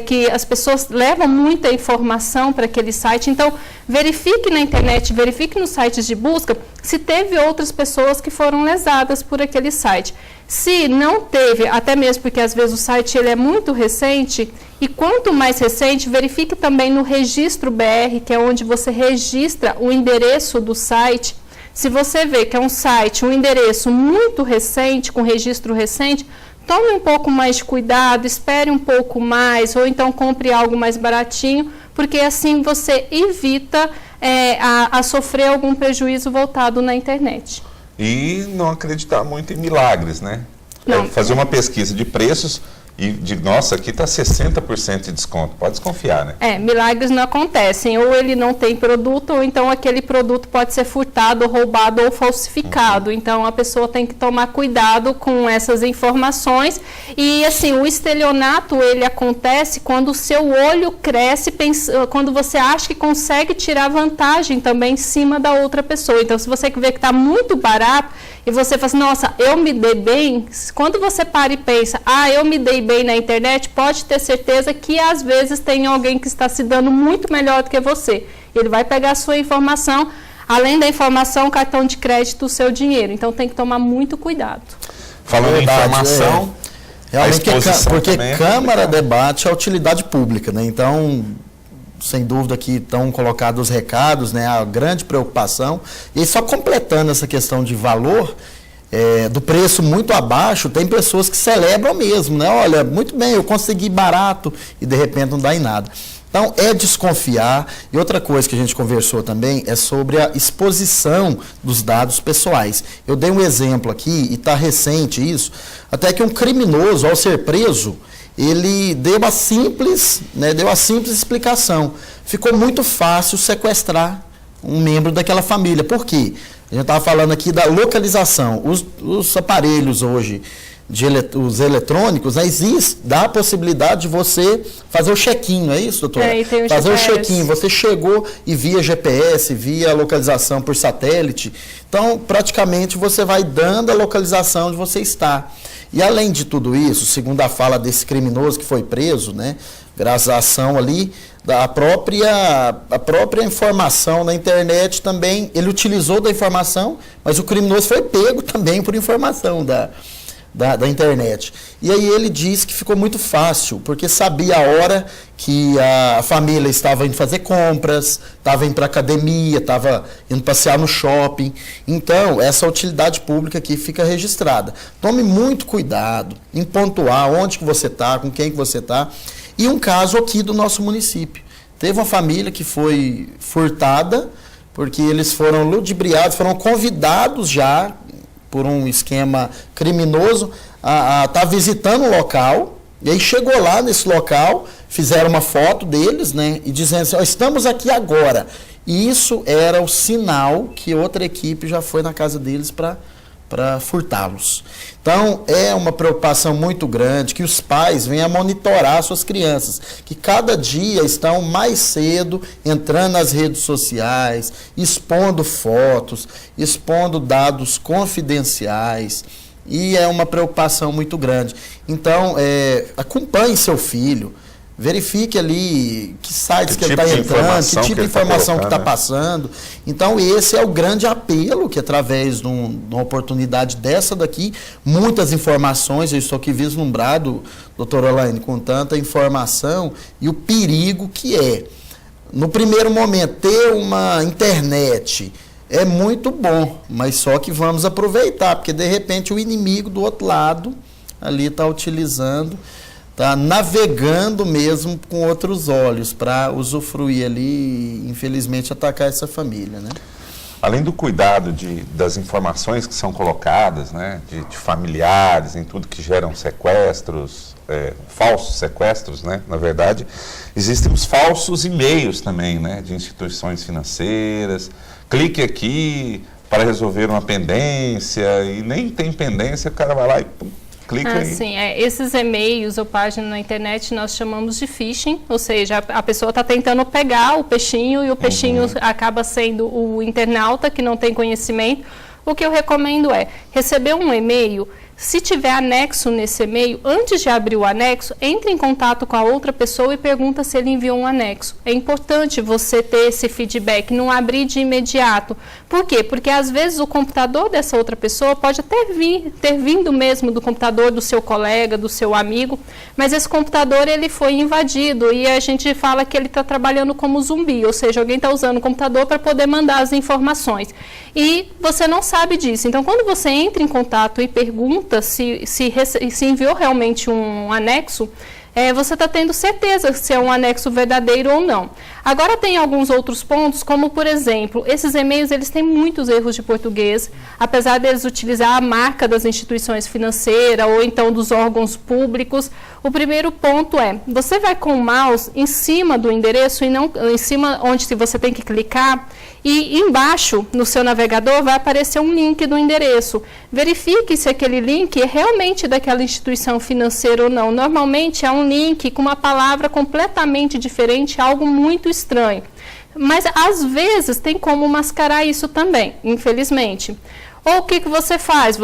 Speaker 2: que as pessoas levam muita informação para aquele site. Então, verifique na internet, verifique nos sites de busca se teve outras pessoas que foram lesadas por aquele site. Se não teve, até mesmo porque às vezes o site ele é muito recente, e quanto mais recente, verifique também no registro BR, que é onde você registra o endereço do site. Se você vê que é um site, um endereço muito recente, com registro recente, tome um pouco mais de cuidado, espere um pouco mais, ou então compre algo mais baratinho, porque assim você evita a sofrer algum prejuízo voltado na internet.
Speaker 1: E não acreditar muito em milagres, né? Fazer uma pesquisa de preços e nossa, aqui está 60% de desconto. Pode desconfiar, né?
Speaker 2: Milagres não acontecem. Ou ele não tem produto, ou então aquele produto pode ser furtado, roubado ou falsificado. Então, a pessoa tem que tomar cuidado com essas informações. E, assim, o estelionato, ele acontece quando o seu olho cresce, quando você acha que consegue tirar vantagem também em cima da outra pessoa. Então, se você vê que está muito barato e você fala assim, nossa, eu me dei bem, quando você para e pensa, eu me dei bem na internet, pode ter certeza que às vezes tem alguém que está se dando muito melhor do que você. Ele vai pegar a sua informação, além da informação, cartão de crédito, o seu dinheiro. Então tem que tomar muito cuidado.
Speaker 1: Falando em informação,
Speaker 3: realmente porque Câmara Debate é utilidade pública, né? Então, sem dúvida aqui estão colocados os recados, né? A grande preocupação. E só completando essa questão de valor, do preço muito abaixo, tem pessoas que celebram mesmo, né? Olha, muito bem, eu consegui barato e de repente não dá em nada. Então, desconfiar. E outra coisa que a gente conversou também é sobre a exposição dos dados pessoais. Eu dei um exemplo aqui, e está recente isso, até que um criminoso, ao ser preso, ele deu a simples explicação. Ficou muito fácil sequestrar um membro daquela família. Por quê? A gente estava falando aqui da localização. Os aparelhos hoje os eletrônicos, né, dá a possibilidade de você fazer o check-in, não é isso, doutora?
Speaker 2: E tem o
Speaker 3: fazer
Speaker 2: GPS.
Speaker 3: o check-in, você chegou e via GPS, via localização por satélite, então praticamente você vai dando a localização onde você está. E além de tudo isso, segundo a fala desse criminoso que foi preso, né, graças à ação ali, a própria informação na internet também, ele utilizou da informação, mas o criminoso foi pego também por informação da internet. E aí ele disse que ficou muito fácil, porque sabia a hora que a família estava indo fazer compras, estava indo para a academia, estava indo passear no shopping. Então, essa utilidade pública aqui fica registrada. Tome muito cuidado em pontuar onde que você está, com quem que você está. E um caso aqui do nosso município. Teve uma família que foi furtada, porque eles foram ludibriados, foram convidados já por um esquema criminoso a estar visitando o local, e aí chegou lá nesse local, fizeram uma foto deles, né, e dizendo assim, estamos aqui agora. E isso era o sinal que outra equipe já foi na casa deles para furtá-los. Então, é uma preocupação muito grande que os pais venham a monitorar suas crianças, que cada dia estão mais cedo entrando nas redes sociais, expondo fotos, expondo dados confidenciais, e é uma preocupação muito grande. Então, acompanhe seu filho, verifique ali que sites que ele está entrando, que tipo de informação que está passando. Então, esse é o grande apelo que, através de uma oportunidade dessa daqui, muitas informações, eu estou aqui vislumbrado, doutora Elaine, com tanta informação, e o perigo que é, no primeiro momento, ter uma internet é muito bom, mas só que vamos aproveitar, porque, de repente, o inimigo do outro lado ali está utilizando, está navegando mesmo com outros olhos para usufruir ali e, infelizmente, atacar essa família, né?
Speaker 1: Além do cuidado das informações que são colocadas, né, de familiares, em tudo que geram sequestros, falsos sequestros, né, na verdade, existem os falsos e-mails também, né, de instituições financeiras. Clique aqui para resolver uma pendência, e nem tem pendência, o cara vai lá e pum, clica aí.
Speaker 2: Sim, esses e-mails ou páginas na internet nós chamamos de phishing, ou seja, a pessoa está tentando pegar o peixinho e o peixinho acaba sendo o internauta que não tem conhecimento. O que eu recomendo é receber um e-mail. Se tiver anexo nesse e-mail, antes de abrir o anexo, entre em contato com a outra pessoa e pergunta se ele enviou um anexo. É importante você ter esse feedback, não abrir de imediato. Por quê? Porque às vezes o computador dessa outra pessoa pode até ter vindo mesmo do computador do seu colega, do seu amigo, mas esse computador ele foi invadido e a gente fala que ele está trabalhando como zumbi, ou seja, alguém está usando o computador para poder mandar as informações. E você não sabe disso. Então, quando você entra em contato e pergunta se enviou realmente um anexo, você está tendo certeza se é um anexo verdadeiro ou não. Agora tem alguns outros pontos, como por exemplo, esses e-mails eles têm muitos erros de português, apesar deles utilizar a marca das instituições financeiras ou então dos órgãos públicos. O primeiro ponto é, você vai com o mouse em cima do endereço e não em cima onde você tem que clicar, e embaixo no seu navegador vai aparecer um link do endereço. Verifique se aquele link é realmente daquela instituição financeira ou não. Normalmente é um link com uma palavra completamente diferente, algo muito estranho. Mas às vezes tem como mascarar isso também, infelizmente. Ou o que você faz?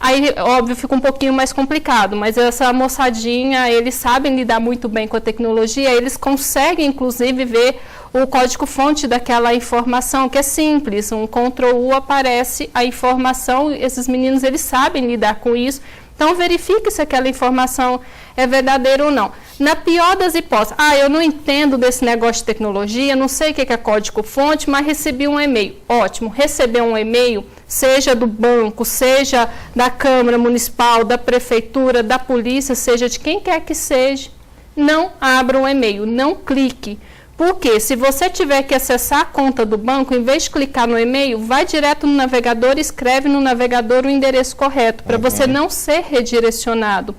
Speaker 2: Aí, óbvio, fica um pouquinho mais complicado, mas essa moçadinha, eles sabem lidar muito bem com a tecnologia, eles conseguem, inclusive, ver o código-fonte daquela informação, que é simples, um Ctrl+U aparece a informação, esses meninos, eles sabem lidar com isso, então verifique se aquela informação é verdadeira ou não. Na pior das hipóteses, eu não entendo desse negócio de tecnologia, não sei o que é código-fonte, mas recebi um e-mail. Ótimo, receber um e-mail, seja do banco, seja da Câmara Municipal, da Prefeitura, da Polícia, seja de quem quer que seja, não abra um e-mail, não clique. Porque se você tiver que acessar a conta do banco, em vez de clicar no e-mail, vai direto no navegador e escreve no navegador o endereço correto, para você não ser redirecionado.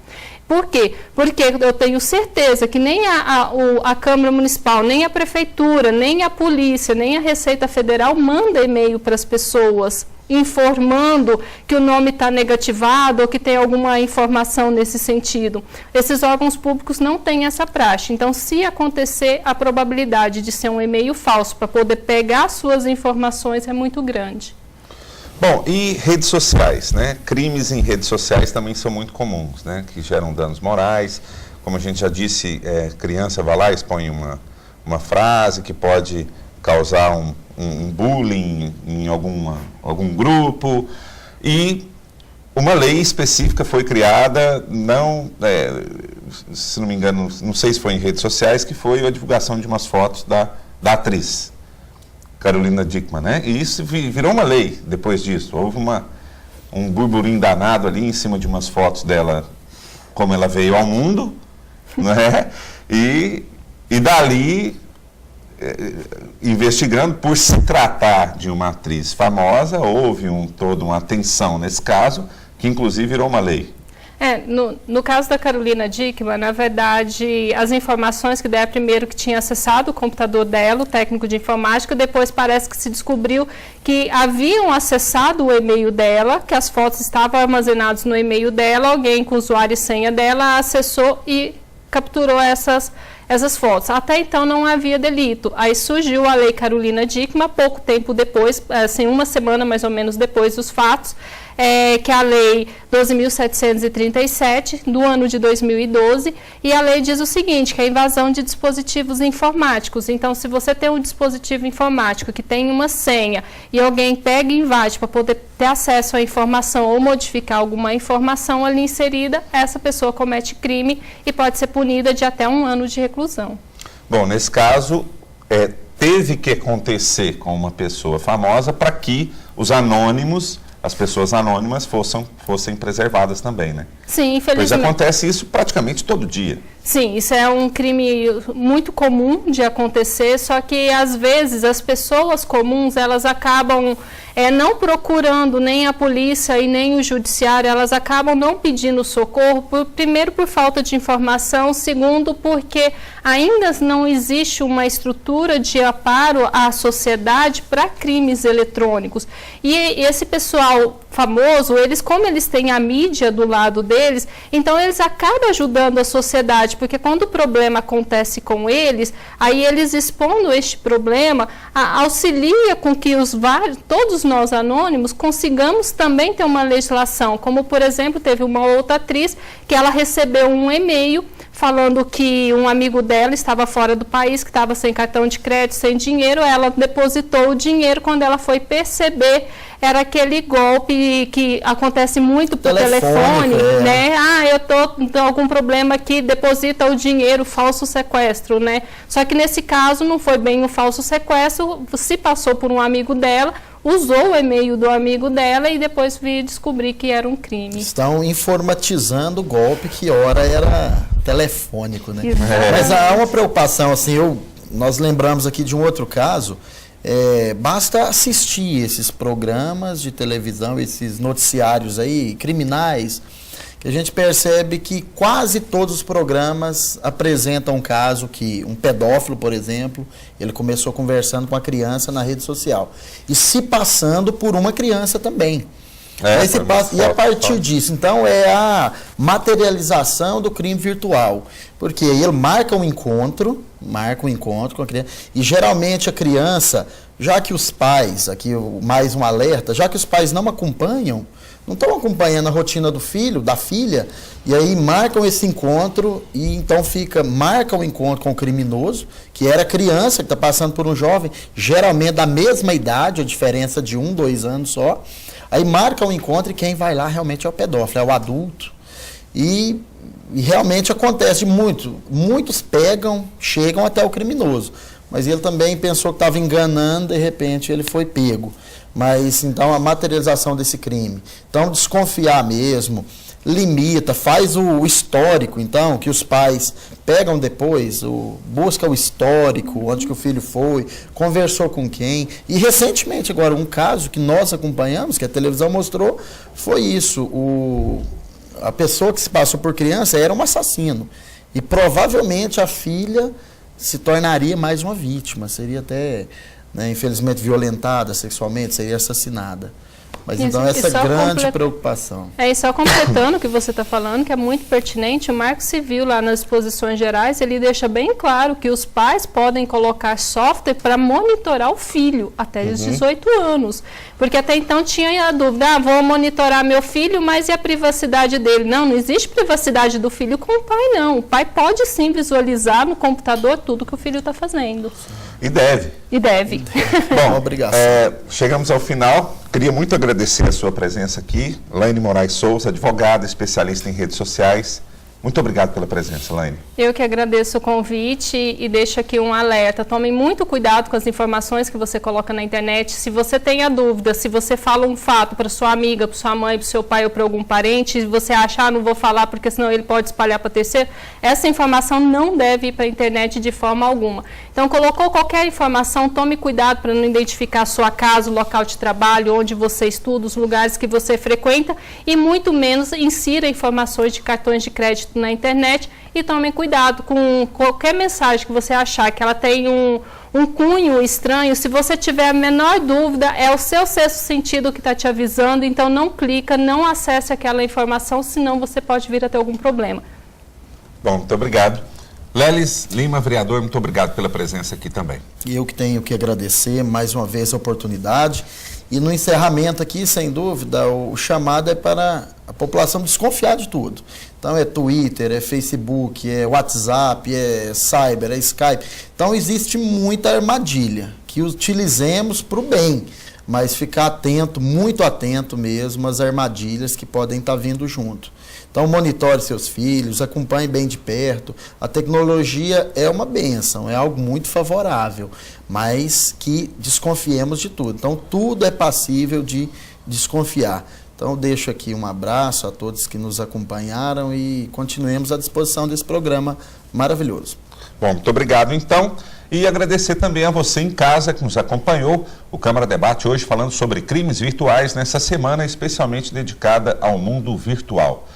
Speaker 2: Por quê? Porque eu tenho certeza que nem a Câmara Municipal, nem a Prefeitura, nem a Polícia, nem a Receita Federal manda e-mail para as pessoas informando que o nome está negativado ou que tem alguma informação nesse sentido. Esses órgãos públicos não têm essa praxe. Então, se acontecer, a probabilidade de ser um e-mail falso para poder pegar suas informações é muito grande.
Speaker 1: Bom, e redes sociais, né? Crimes em redes sociais também são muito comuns, né? Que geram danos morais. Como a gente já disse, criança vai lá e expõe uma frase que pode causar um bullying em algum grupo. E uma lei específica foi criada, se não me engano, não sei se foi em redes sociais, que foi a divulgação de umas fotos da atriz Carolina Dickmann, né? E isso virou uma lei depois disso. Houve um burburinho danado ali em cima de umas fotos dela, como ela veio ao mundo, né? E dali, investigando, por se tratar de uma atriz famosa, houve toda uma atenção nesse caso, que inclusive virou uma lei.
Speaker 2: No caso da Carolina Dickmann, na verdade, as informações que deram primeiro que tinha acessado o computador dela, o técnico de informática, depois parece que se descobriu que haviam acessado o e-mail dela, que as fotos estavam armazenadas no e-mail dela, alguém com usuário e senha dela acessou e capturou essas fotos. Até então não havia delito. Aí surgiu a lei Carolina Dickmann, pouco tempo depois, assim, uma semana mais ou menos depois dos fatos, que é a lei 12.737 do ano de 2012, e a lei diz o seguinte, que é a invasão de dispositivos informáticos. Então, se você tem um dispositivo informático que tem uma senha e alguém pega e invade para poder ter acesso à informação ou modificar alguma informação ali inserida, essa pessoa comete crime e pode ser punida de até 1 ano de reclusão.
Speaker 1: Bom, nesse caso, teve que acontecer com uma pessoa famosa para que as pessoas anônimas fossem preservadas também, né?
Speaker 2: Sim, infelizmente.
Speaker 1: Pois acontece isso praticamente todo dia.
Speaker 2: Sim, isso é um crime muito comum de acontecer, só que às vezes as pessoas comuns, elas acabam não procurando nem a polícia e nem o judiciário, elas acabam não pedindo socorro, primeiro por falta de informação, segundo porque ainda não existe uma estrutura de amparo à sociedade para crimes eletrônicos. E esse pessoal famoso, como eles têm a mídia do lado deles, então eles acabam ajudando a sociedade, porque quando o problema acontece com eles, aí eles expondo este problema, auxilia com que todos nós anônimos consigamos também ter uma legislação, como por exemplo, teve uma outra atriz que ela recebeu um e-mail falando que um amigo dela estava fora do país, que estava sem cartão de crédito, sem dinheiro, ela depositou o dinheiro, quando ela foi perceber, era aquele golpe que acontece muito por telefone, né? Eu tô com algum problema aqui, deposita o dinheiro, falso sequestro, né? Só que nesse caso não foi bem um falso sequestro, se passou por um amigo dela, usou o e-mail do amigo dela e depois veio descobrir que era um crime.
Speaker 3: Estão informatizando o golpe que ora era telefônico, né? Mas há uma preocupação, assim, nós lembramos aqui de um outro caso, basta assistir esses programas de televisão, esses noticiários aí, criminais, que a gente percebe que quase todos os programas apresentam um caso que um pedófilo, por exemplo, ele começou conversando com a criança na rede social e se passando por uma criança também. E a partir disso, então, é a materialização do crime virtual, porque ele marca um encontro com a criança, e geralmente a criança, já que os pais, aqui mais um alerta, já que os pais não estão acompanhando a rotina do filho, da filha, e aí marcam esse encontro, e então marca o encontro com o criminoso, que era criança, que está passando por um jovem, geralmente da mesma idade, a diferença de 1, 2 anos só, aí marca o encontro e quem vai lá realmente é o pedófilo, é o adulto. E realmente acontece muitos chegam até o criminoso, mas ele também pensou que estava enganando, de repente ele foi pego. Mas então a materialização desse crime, então desconfiar mesmo, limita, faz o histórico, então, que os pais pegam depois, busca o histórico, onde que o filho foi, conversou com quem. E recentemente agora um caso que nós acompanhamos, que a televisão mostrou, foi isso, a pessoa que se passou por criança era um assassino. E provavelmente a filha se tornaria mais uma vítima, seria até, né, infelizmente, violentada sexualmente, seria assassinada. Mas então essa grande preocupação.
Speaker 2: E só completando o que você está falando, que é muito pertinente, o Marco Civil lá nas disposições gerais, ele deixa bem claro que os pais podem colocar software para monitorar o filho até os 18 anos. Porque até então tinha a dúvida, vou monitorar meu filho, mas e a privacidade dele? Não existe privacidade do filho com o pai, não. O pai pode sim visualizar no computador tudo que o filho está fazendo.
Speaker 1: E deve.
Speaker 2: E deve.
Speaker 1: Bom,
Speaker 3: obrigado.
Speaker 1: Chegamos ao final. Queria muito agradecer a sua presença aqui. Laine Moraes Souza, advogada, especialista em redes sociais. Muito obrigado pela presença, Laine.
Speaker 2: Eu que agradeço o convite e deixo aqui um alerta. Tome muito cuidado com as informações que você coloca na internet. Se você tem a dúvida, se você fala um fato para sua amiga, para sua mãe, para seu pai ou para algum parente, e você acha, não vou falar porque senão ele pode espalhar para terceiro, essa informação não deve ir para a internet de forma alguma. Então, colocou qualquer informação, tome cuidado para não identificar a sua casa, o local de trabalho, onde você estuda, os lugares que você frequenta e muito menos insira informações de cartões de crédito na internet e tomem cuidado com qualquer mensagem que você achar que ela tem um cunho estranho. Se você tiver a menor dúvida, é o seu sexto sentido que está te avisando, então não clica, não acesse aquela informação, senão você pode vir a ter algum problema.
Speaker 1: Bom, muito obrigado. Lelis Lima, vereador, muito obrigado pela presença aqui também.
Speaker 3: E eu que tenho que agradecer mais uma vez a oportunidade. E no encerramento aqui, sem dúvida, o chamado é para a população desconfiar de tudo. Então é Twitter, é Facebook, é WhatsApp, é Cyber, é Skype. Então existe muita armadilha que utilizemos para o bem, mas ficar atento, muito atento mesmo às armadilhas que podem estar vindo junto. Então monitore seus filhos, acompanhe bem de perto. A tecnologia é uma bênção, é algo muito favorável, mas que desconfiemos de tudo. Então tudo é passível de desconfiar. Então deixo aqui um abraço a todos que nos acompanharam e continuemos à disposição desse programa maravilhoso.
Speaker 1: Bom, muito obrigado então. E agradecer também a você em casa que nos acompanhou. O Câmara Debate hoje falando sobre crimes virtuais nessa semana especialmente dedicada ao mundo virtual.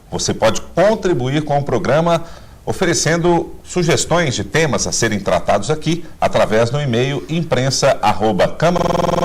Speaker 1: Você pode contribuir com o programa oferecendo sugestões de temas a serem tratados aqui através do e-mail imprensa@câmara